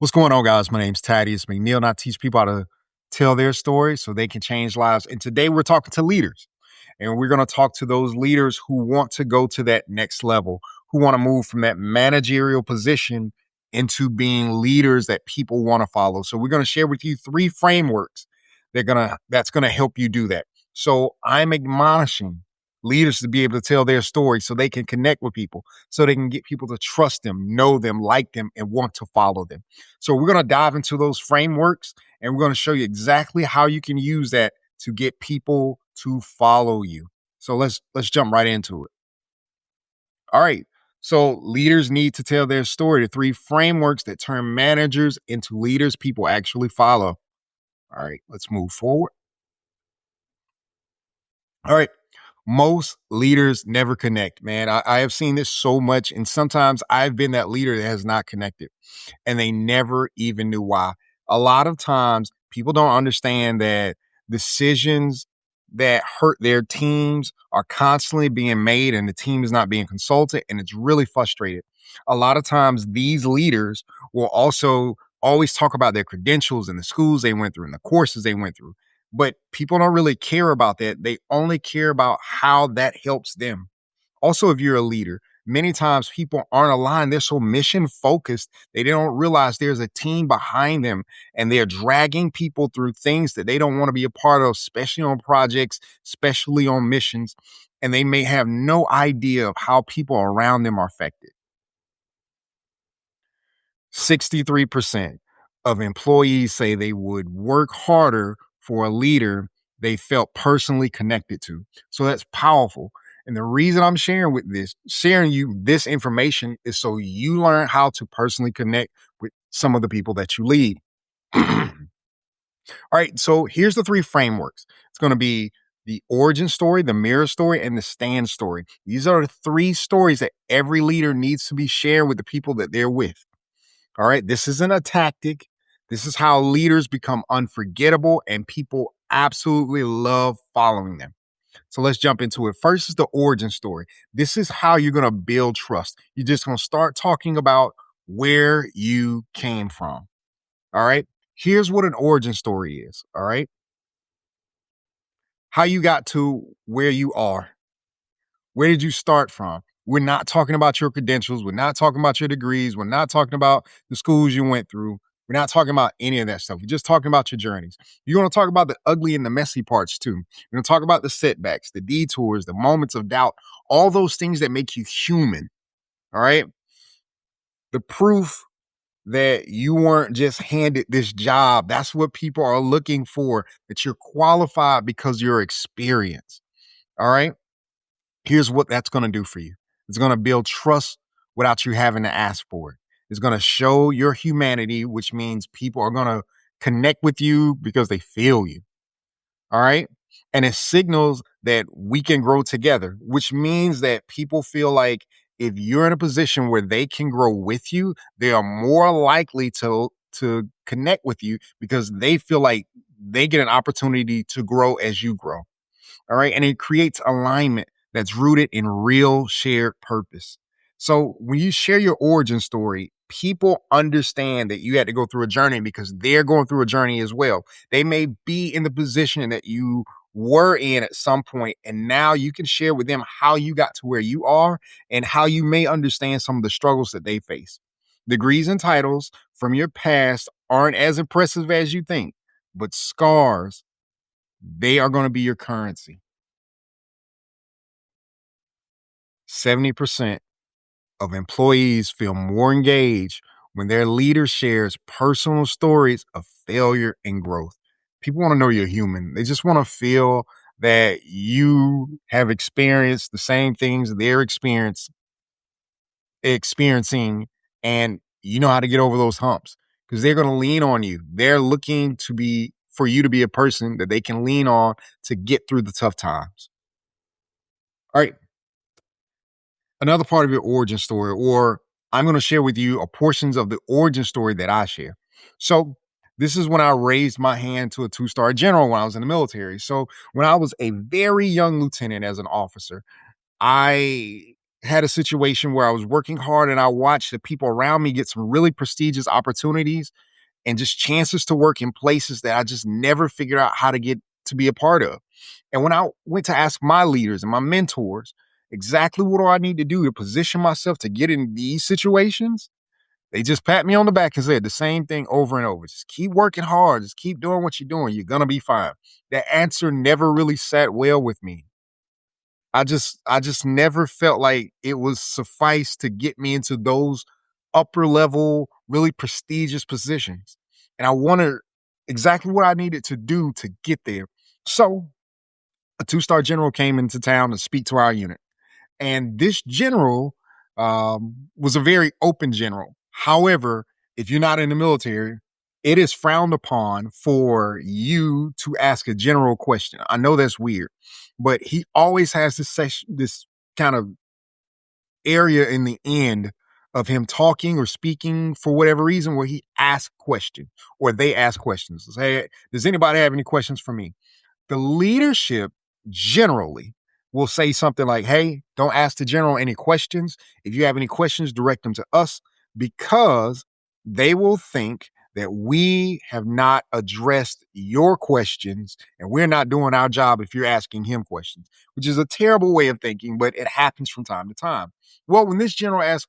What's going on, guys? My name's tlmcneal, and I teach people how to tell their story so they can change lives. And today we're talking to leaders, and we're going to talk to those leaders who want to go to that next level, who want to move from that managerial position into being leaders that people want to follow. So we're going to share with you three frameworks that's going to help you do that. So I'm admonishing leaders to be able to tell their story so they can connect with people, so they can get people to trust them, know them, like them, and want to follow them. So we're going to dive into those frameworks, and we're going to show you exactly how you can use that to get people to follow you. So let's jump right into it. All right. So leaders need to tell their story. The three frameworks that turn managers into leaders people actually follow. All right, let's move forward. All right. Most leaders never connect, man. I have seen this so much, and sometimes I've been that leader that has not connected, and they never even knew why. A lot of times, people don't understand that decisions that hurt their teams are constantly being made, and the team is not being consulted, and it's really frustrated. A lot of times, these leaders will also always talk about their credentials and the schools they went through and the courses they went through. But people don't really care about that. They only care about how that helps them. Also, if you're a leader, many times people aren't aligned. They're so mission focused, they don't realize there's a team behind them, and they're dragging people through things that they don't want to be a part of, especially on projects, especially on missions. And they may have no idea of how people around them are affected. 63% of employees say they would work harder for a leader they felt personally connected to. So that's powerful. And the reason I'm sharing you this information is so you learn how to personally connect with some of the people that you lead. All right. So here's the three frameworks. It's going to be the origin story, the mirror story, and the stand story. These are the three stories that every leader needs to be sharing with the people that they're with. All right. This isn't a tactic. This is how leaders become unforgettable and people absolutely love following them. So let's jump into it. First is the origin story. This is how you're going to build trust. You're just going to start talking about where you came from. All right. Here's what an origin story is. All right. How you got to where you are. Where did you start from? We're not talking about your credentials. We're not talking about your degrees. We're not talking about the schools you went through. We're not talking about any of that stuff. We're just talking about your journeys. You're going to talk about the ugly and the messy parts too. You're going to talk about the setbacks, the detours, the moments of doubt, all those things that make you human. All right. The proof that you weren't just handed this job. That's what people are looking for, that you're qualified because of your experience. All right. Here's what that's going to do for you. It's going to build trust without you having to ask for it. It's going to show your humanity, which means people are going to connect with you because they feel you. All right. And it signals that we can grow together, which means that people feel like if you're in a position where they can grow with you, they are more likely to connect with you because they feel like they get an opportunity to grow as you grow. All right. And it creates alignment that's rooted in real shared purpose. So when you share your origin story, people understand that you had to go through a journey because they're going through a journey as well. They may be in the position that you were in at some point, and now you can share with them how you got to where you are and how you may understand some of the struggles that they face. Degrees and titles from your past aren't as impressive as you think, but scars, they are going to be your currency. 70% of employees feel more engaged when their leader shares personal stories of failure and growth. People want to know you're human. They just want to feel that you have experienced the same things they're experiencing, and you know how to get over those humps because they're going to lean on you. They're looking to be for you to be a person that they can lean on to get through the tough times. All right. Another part of your origin story, or I'm going to share with you a portions of the origin story that I share. So this is when I raised my hand to a two-star general when I was in the military. So when I was a very young lieutenant as an officer, I had a situation where I was working hard and I watched the people around me get some really prestigious opportunities and just chances to work in places that I just never figured out how to get to be a part of. And when I went to ask my leaders and my mentors exactly what do I need to do to position myself to get in these situations, they just pat me on the back and said the same thing over and over. Just keep working hard. Just keep doing what you're doing. You're going to be fine. That answer never really sat well with me. I just never felt like it was suffice to get me into those upper level, really prestigious positions. And I wondered exactly what I needed to do to get there. So a two-star general came into town to speak to our unit. And this general was a very open general. However, if you're not in the military, it is frowned upon for you to ask a general question. I know that's weird, but he always has this kind of area in the end of him talking or speaking for whatever reason where he asks questions or they ask questions. Say, does anybody have any questions for me? The leadership generally will say something like, hey, don't ask the general any questions. If you have any questions, direct them to us because they will think that we have not addressed your questions and we're not doing our job if you're asking him questions, which is a terrible way of thinking, but it happens from time to time. Well, when this general asked,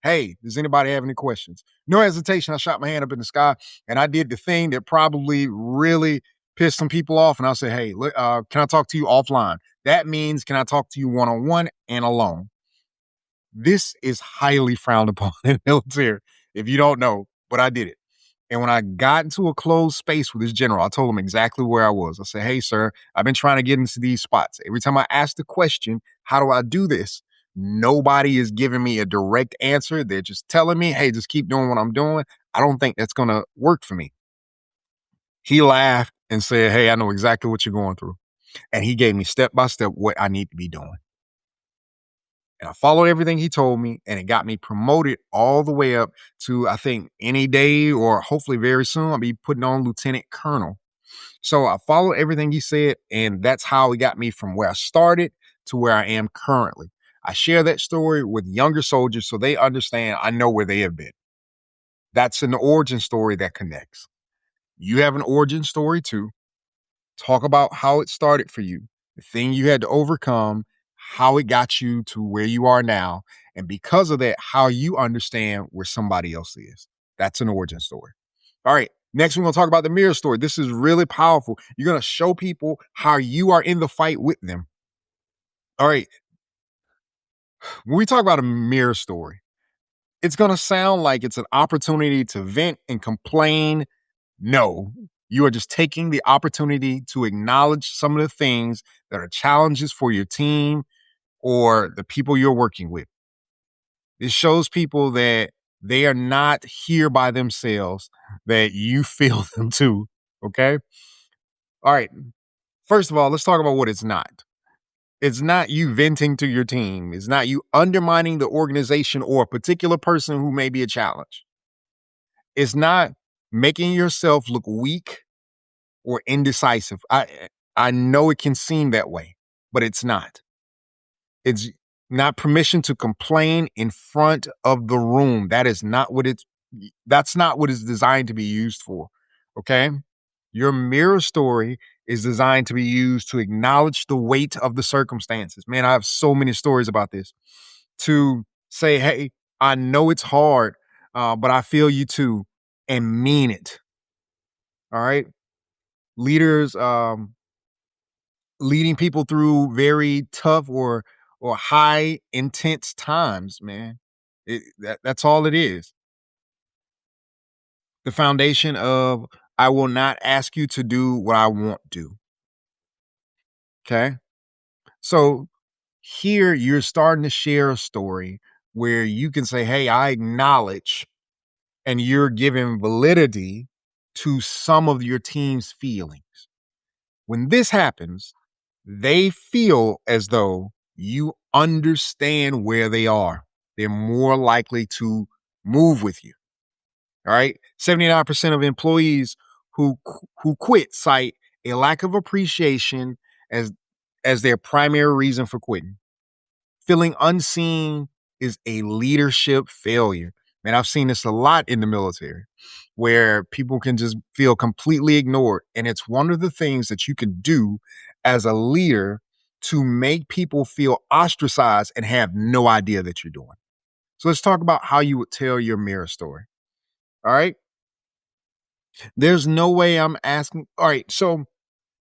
hey, does anybody have any questions? No hesitation. I shot my hand up in the sky and I did the thing that probably really pissed some people off. And I said, hey, can I talk to you offline? That means, can I talk to you one on one and alone? This is highly frowned upon in the military, if you don't know, but I did it. And when I got into a closed space with this general, I told him exactly where I was. I said, hey, sir, I've been trying to get into these spots. Every time I ask the question, how do I do this? Nobody is giving me a direct answer. They're just telling me, hey, just keep doing what I'm doing. I don't think that's going to work for me. He laughed and said, hey, I know exactly what you're going through. And he gave me step by step what I need to be doing. And I followed everything he told me, and it got me promoted all the way up to, I think, any day or hopefully very soon, I'll be putting on lieutenant colonel. So I followed everything he said, and that's how it got me from where I started to where I am currently. I share that story with younger soldiers so they understand I know where they have been. That's an origin story that connects. You have an origin story too. Talk about how it started for you, the thing you had to overcome, how it got you to where you are now. And because of that, how you understand where somebody else is. That's an origin story. All right. Next, we're going to talk about the mirror story. This is really powerful. You're going to show people how you are in the fight with them. All right. When we talk about a mirror story, it's going to sound like it's an opportunity to vent and complain. No, you are just taking the opportunity to acknowledge some of the things that are challenges for your team or the people you're working with. It shows people that they are not here by themselves, that you feel them too. Okay. All right. First of all, let's talk about what it's not. It's not you venting to your team. It's not you undermining the organization or a particular person who may be a challenge. It's not making yourself look weak or indecisive. I know it can seem that way, but it's not. It's not permission to complain in front of the room. That's not what it's designed to be used for. Okay? Your mirror story is designed to be used to acknowledge the weight of the circumstances. Man, I have so many stories about this. To say, hey, I know it's hard, but I feel you too, and mean it. All right. Leaders leading people through very tough or high intense times, man. That's all it is. The foundation of I will not ask you to do what I won't do. Okay? So here you're starting to share a story where you can say, "Hey, I acknowledge," and you're giving validity to some of your team's feelings. When this happens, they feel as though you understand where they are. They're more likely to move with you. All right. 79% of employees who quit cite a lack of appreciation as as their primary reason for quitting. Feeling unseen is a leadership failure. Man, I've seen this a lot in the military where people can just feel completely ignored. And it's one of the things that you can do as a leader to make people feel ostracized and have no idea that you're doing. So let's talk about how you would tell your mirror story. All right. There's no way I'm asking. All right. So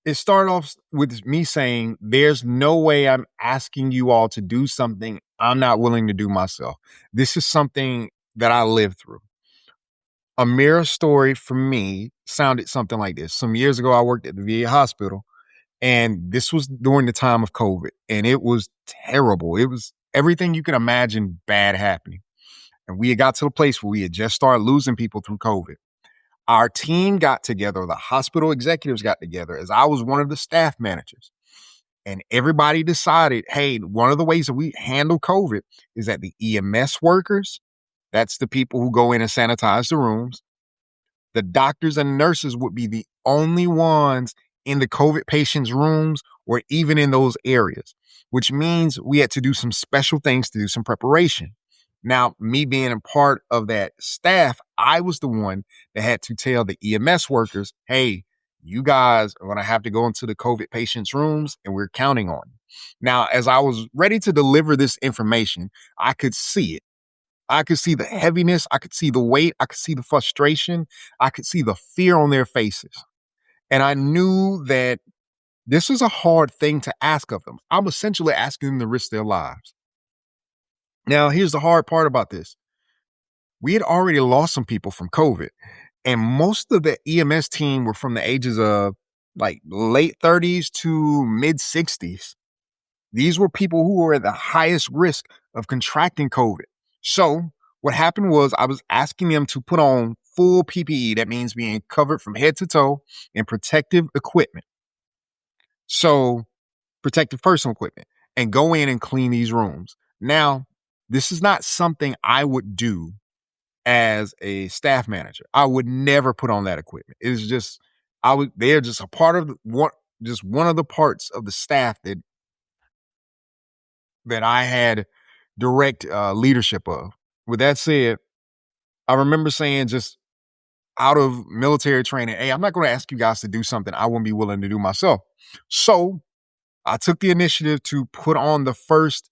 it started off with me saying, there's no way I'm asking you all to do something I'm not willing to do myself. This is something that I lived through. A mirror story for me sounded something like this. Some years ago, I worked at the VA hospital, and this was during the time of COVID, and it was terrible. It was everything you can imagine bad happening. And we had got to the place where we had just started losing people through COVID. Our team got together, the hospital executives got together, as I was one of the staff managers. And everybody decided, hey, one of the ways that we handle COVID is that the EMS workers, that's the people who go in and sanitize the rooms, the doctors and nurses would be the only ones in the COVID patients' rooms or even in those areas, which means we had to do some special things to do some preparation. Now, me being a part of that staff, I was the one that had to tell the EMS workers, hey, you guys are going to have to go into the COVID patients' rooms and we're counting on you. Now, as I was ready to deliver this information, I could see it. I could see the heaviness. I could see the weight. I could see the frustration. I could see the fear on their faces. And I knew that this was a hard thing to ask of them. I'm essentially asking them to risk their lives. Now, here's the hard part about this. We had already lost some people from COVID, and most of the EMS team were from the ages of like late 30s to mid 60s. These were people who were at the highest risk of contracting COVID. So what happened was I was asking them to put on full PPE. That means being covered from head to toe in protective equipment. So protective personal equipment, and go in and clean these rooms. Now, this is not something I would do as a staff manager. I would never put on that equipment. It's just, they're just a part of just one of the parts of the staff that I had direct leadership of. With that said, I remember saying, just out of military training, hey, I'm not going to ask you guys to do something I wouldn't be willing to do myself. So I took the initiative to put on the first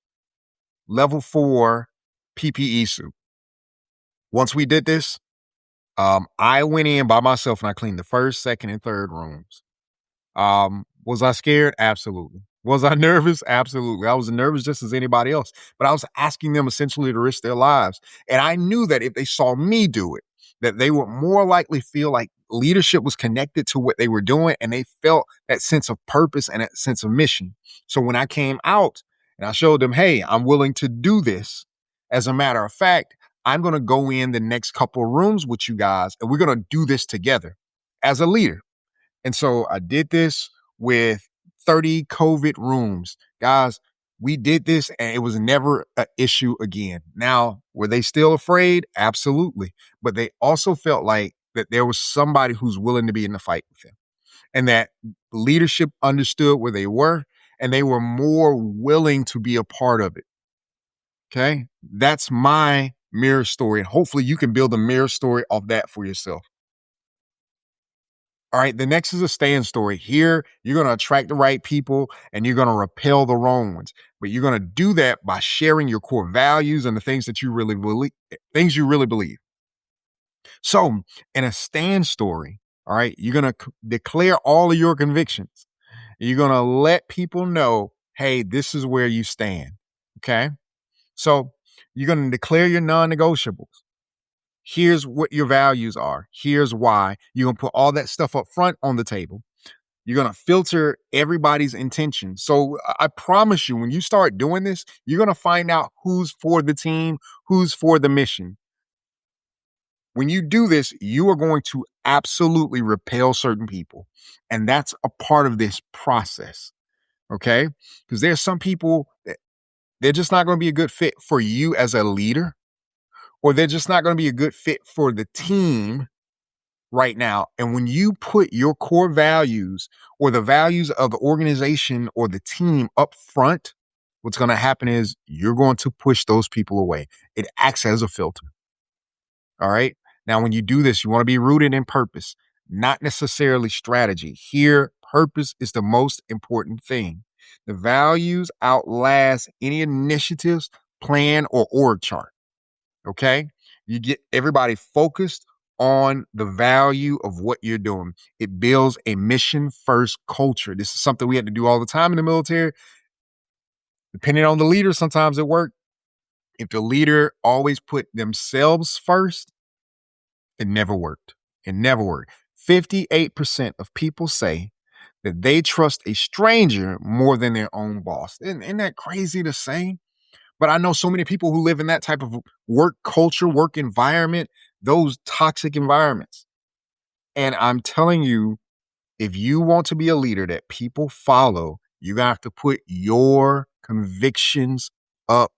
level 4 PPE suit. Once we did this, I went in by myself and I cleaned the first, second, and third rooms. Was I scared? Absolutely. Was I nervous? Absolutely. I was nervous just as anybody else, but I was asking them essentially to risk their lives. And I knew that if they saw me do it, that they would more likely feel like leadership was connected to what they were doing, and they felt that sense of purpose and that sense of mission. So when I came out and I showed them, hey, I'm willing to do this. As a matter of fact, I'm going to go in the next couple of rooms with you guys, and we're going to do this together as a leader. And so I did this with 30 COVID rooms. Guys, we did this and it was never an issue again. Now, were they still afraid? Absolutely. But they also felt like that there was somebody who's willing to be in the fight with them, and that leadership understood where they were and they were more willing to be a part of it. Okay. That's my mirror story. And hopefully you can build a mirror story off that for yourself. All right, the next is a stand story. Here, you're going to attract the right people and you're going to repel the wrong ones. But you're going to do that by sharing your core values and the things that you really believe. So, in a stand story, all right, you're going to declare all of your convictions. You're going to let people know, hey, this is where you stand. Okay? So, you're going to declare your non-negotiables. Here's what your values are. Here's why. You're going to put all that stuff up front on the table. You're going to filter everybody's intention. So I promise you, when you start doing this, you're going to find out who's for the team, who's for the mission. When you do this, you are going to absolutely repel certain people. And that's a part of this process. Okay? Because there's some people that they're just not going to be a good fit for you as a leader, or they're just not going to be a good fit for the team right now. And when you put your core values or the values of the organization or the team up front, what's going to happen is you're going to push those people away. It acts as a filter. All right. Now, when you do this, you want to be rooted in purpose, not necessarily strategy. Here, purpose is the most important thing. The values outlast any initiatives, plan, or org chart. Okay. You get everybody focused on the value of what you're doing. It builds a mission first culture. This is something we had to do all the time in the military. Depending on the leader, sometimes it worked. If the leader always put themselves first, it never worked. It never worked. 58% of people say that they trust a stranger more than their own boss. Isn't that crazy to say? But I know so many people who live in that type of work culture, work environment, those toxic environments. And I'm telling you, if you want to be a leader that people follow, you have to put your convictions up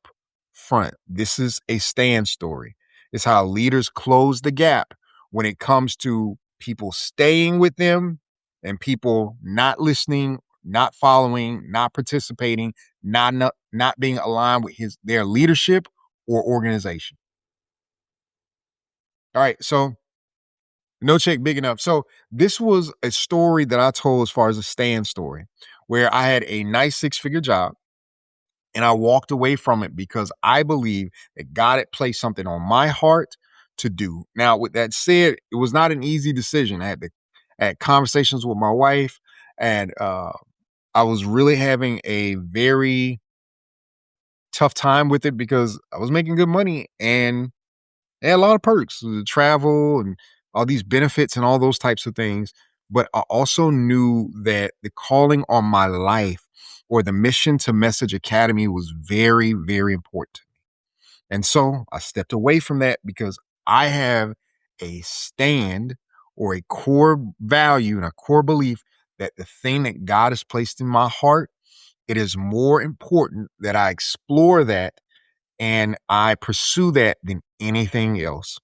front. This is a stand story. It's how leaders close the gap when it comes to people staying with them and people not listening, not following, not participating, not being aligned with their leadership or organization. All right, so no check big enough. So this was a story that I told as far as a stand story, where I had a nice six-figure job and I walked away from it because I believe that God had placed something on my heart to do. Now, with that said, it was not an easy decision. I had conversations with my wife, and I was really having a very tough time with it because I was making good money and they had a lot of perks, the travel and all these benefits and all those types of things. But I also knew that the calling on my life or the mission to Message Academy was very, very important. And so I stepped away from that because I have a stand or a core value and a core belief that the thing that God has placed in my heart, it is more important that I explore that and I pursue that than anything else.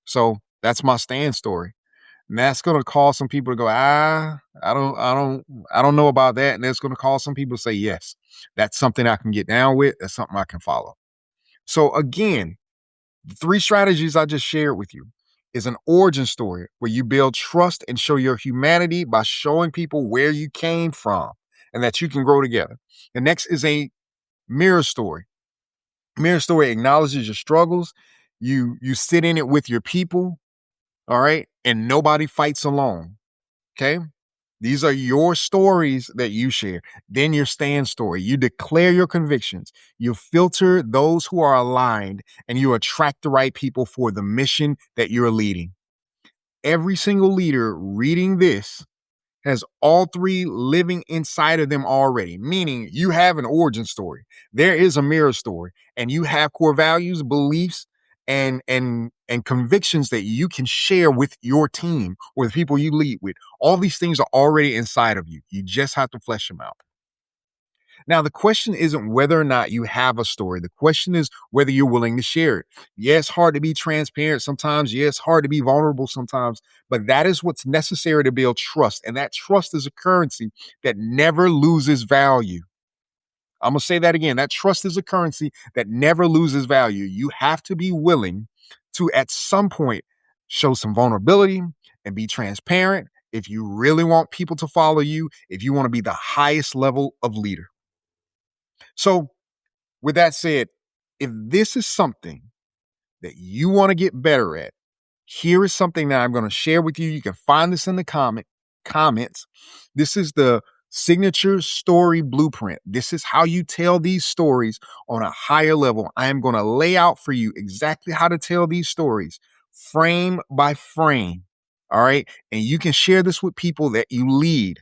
So that's my stand story. And that's gonna cause some people to go, I don't know about that. And that's gonna cause some people to say, yes, that's something I can get down with. That's something I can follow. So again, the three strategies I just shared with you is an origin story where you build trust and show your humanity by showing people where you came from and that you can grow together. The next is a mirror story. Mirror story acknowledges your struggles. You sit in it with your people, all right? And nobody fights alone. Okay? These are your stories that you share. Then your stand story. You declare your convictions. You filter those who are aligned and you attract the right people for the mission that you're leading. Every single leader reading this has all three living inside of them already, meaning you have an origin story. There is a mirror story, and you have core values, beliefs, and convictions that you can share with your team or the people you lead with. All these things are already inside of you. You just have to flesh them out. Now, the question isn't whether or not you have a story. The question is whether you're willing to share it. Yeah, it's hard to be transparent sometimes. Yeah, it's hard to be vulnerable sometimes, but that is what's necessary to build trust. And that trust is a currency that never loses value. I'm going to say that again. That trust is a currency that never loses value. You have to be willing to, at some point, show some vulnerability and be transparent if you really want people to follow you, if you want to be the highest level of leader. So, with that said, if this is something that you want to get better at, here is something that I'm going to share with you. You can find this in the comments. This is the signature story blueprint. This is how you tell these stories on a higher level. I am going to lay out for you exactly how to tell these stories, frame by frame. All right. And you can share this with people that you lead.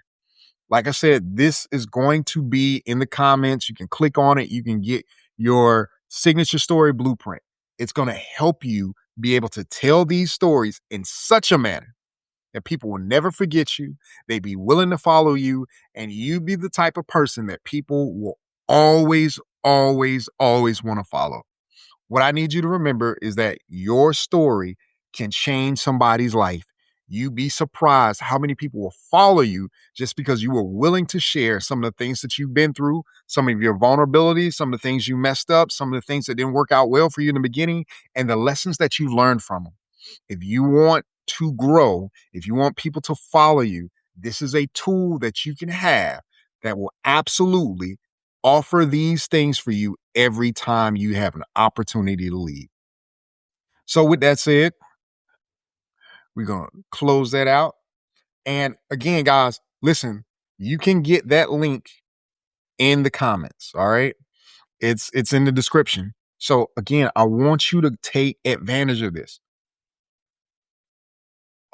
Like I said, this is going to be in the comments. You can click on it. You can get your signature story blueprint. It's going to help you be able to tell these stories in such a manner that people will never forget you. They be willing to follow you, and you be the type of person that people will always, always, always want to follow. What I need you to remember is that your story can change somebody's life. you'd be surprised how many people will follow you just because you were willing to share some of the things that you've been through, some of your vulnerabilities, some of the things you messed up, some of the things that didn't work out well for you in the beginning, and the lessons that you've learned from them. If you want to grow, if you want people to follow you, this is a tool that you can have that will absolutely offer these things for you every time you have an opportunity to lead. So, with that said, we're going to close that out. And again, guys, listen, you can get that link in the comments. All right. It's in the description. So again, I want you to take advantage of this.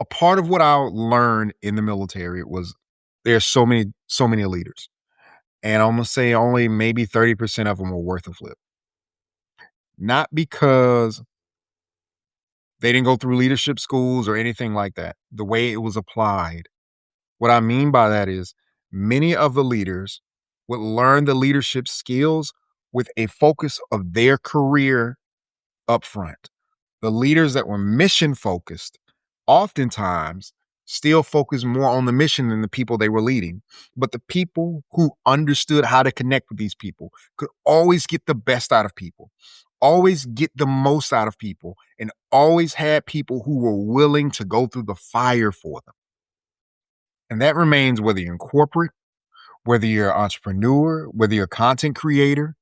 A part of what I learned in the military was there's so many leaders. And I'm gonna say only maybe 30% of them were worth a flip. Not because they didn't go through leadership schools or anything like that. The way it was applied. What I mean by that is many of the leaders would learn the leadership skills with a focus of their career up front. The leaders that were mission focused oftentimes still focus more on the mission than the people they were leading. But the people who understood how to connect with these people could always get the best out of people, always get the most out of people, and always had people who were willing to go through the fire for them. And that remains whether you're in corporate, whether you're an entrepreneur, whether you're a content creator,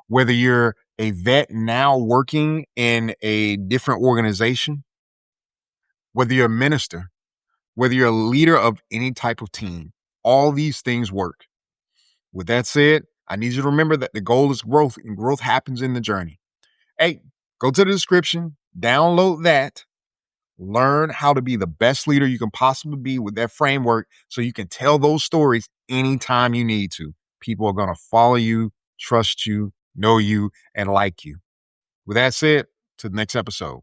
whether you're a vet now working in a different organization, whether you're a minister, whether you're a leader of any type of team, all these things work. With that said, I need you to remember that the goal is growth and growth happens in the journey. Hey, go to the description, download that, learn how to be the best leader you can possibly be with that framework so you can tell those stories anytime you need to. People are going to follow you, trust you, know you, and like you. With that said, to the next episode.